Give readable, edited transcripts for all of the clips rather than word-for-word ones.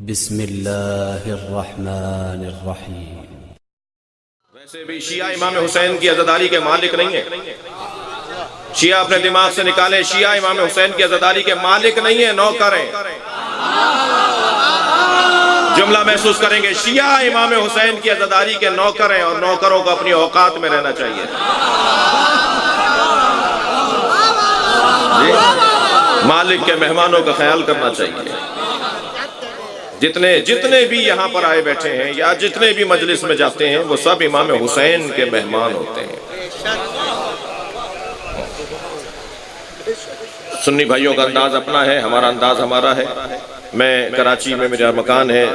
بسم اللہ الرحمن الرحیم۔ ویسے بھی شیعہ امام حسین کی عزاداری کے مالک نہیں ہیں۔ شیعہ اپنے دماغ سے نکالے، شیعہ امام حسین کی عزاداری کے مالک نہیں ہیں، نوکر ہیں۔ جملہ محسوس کریں گے، شیعہ امام حسین کی عزاداری کے نوکر ہیں، اور نوکروں کو اپنی اوقات میں رہنا چاہیے۔ مالک کے مہمانوں کا خیال کرنا چاہیے۔ جتنے بھی یہاں پر آئے بیٹھے ہیں یا جتنے بھی مجلس میں جاتے ہیں، وہ سب امام حسین کے مہمان ہوتے ہیں۔ سنی بھائیوں کا انداز اپنا ہے، ہمارا انداز ہمارا ہے۔ میں کراچی میں میرا مکان ہے،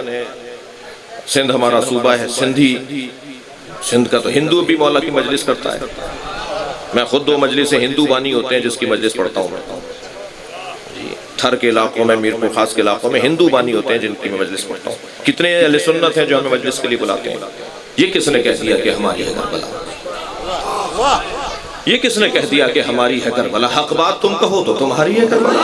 سندھ ہمارا صوبہ ہے، سندھی۔ سندھ کا تو ہندو بھی مولا کی مجلس کرتا ہے۔ میں خود 2 مجلس ہندو بانی ہوتے ہیں جس کی مجلس پڑھتا ہوں۔ تھر کے علاقوں میں، میر کو خاص کے علاقوں میں ہندو بانی ہوتے ہیں جن کی میں مجلس پڑھتا ہوں۔ کتنے اہل سنت ہیں جو ہمیں مجلس کے لیے بلاتے ہیں۔ یہ کس نے کہہ دیا کہ ہماری ہے کربلا؟ یہ کس نے کہہ دیا کہ ہماری ہے کربلا؟ حق بات تم کہو تو تمہاری ہے کربلا۔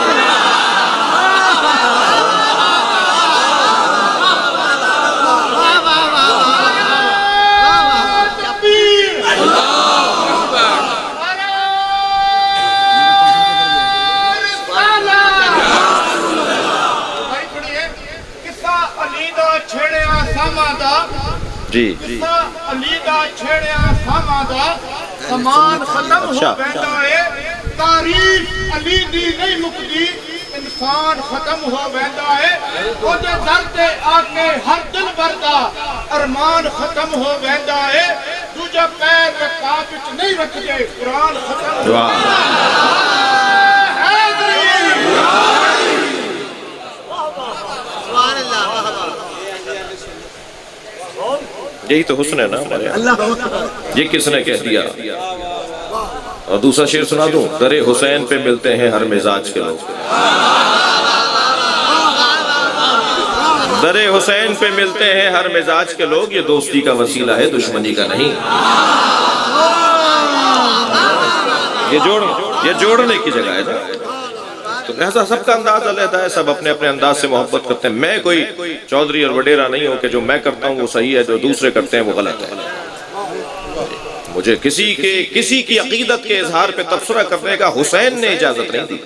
جی علی دا چھیڑیا ساواں دا زمان ختم ہو ویندا ہے، تاریخ علی دی نہیں مکدی، انسان ختم ہو ویندا ہے۔ او دے در تے آ کے ہر دل بردا ارمان ختم ہو ویندا ہے۔ دوجا پیر رکاب وچ نہیں رکھدے، قرآن ختم ہو یہی تو حسن ہے نا ہمارے یہاں۔ یہ کس نے کہہ دیا؟ اور دوسرا شعر سنا دوں، در حسین پہ ملتے ہیں ہر مزاج کے لوگ۔ در حسین پہ ملتے ہیں ہر مزاج کے لوگ، یہ دوستی کا وسیلہ ہے، دشمنی کا نہیں۔ یہ جوڑنے کی جگہ ہے نا۔ تو لہذا سب کا انداز علیحدہ ہے، سب اپنے اپنے انداز سے محبت کرتے ہیں۔ میں کوئی چودھری اور وڈیرا نہیں ہوں کہ جو میں کرتا ہوں وہ صحیح ہے، جو دوسرے کرتے ہیں وہ غلط ہے۔ مجھے کسی کی عقیدت کے اظہار پہ تبصرہ کرنے کا حسین نے اجازت نہیں دی۔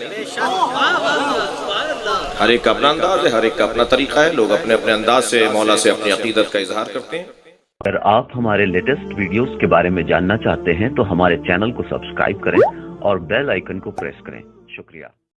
ہر ایک کا اپنا انداز ہے، ہر ایک کا اپنا طریقہ ہے، لوگ اپنے اپنے انداز سے مولا سے اپنی عقیدت کا اظہار کرتے ہیں۔ اگر آپ ہمارے لیٹسٹ ویڈیوز کے بارے میں جاننا چاہتے ہیں تو ہمارے چینل کو سبسکرائب کریں اور بیل آئیکن کو پریس کریں۔ شکریہ۔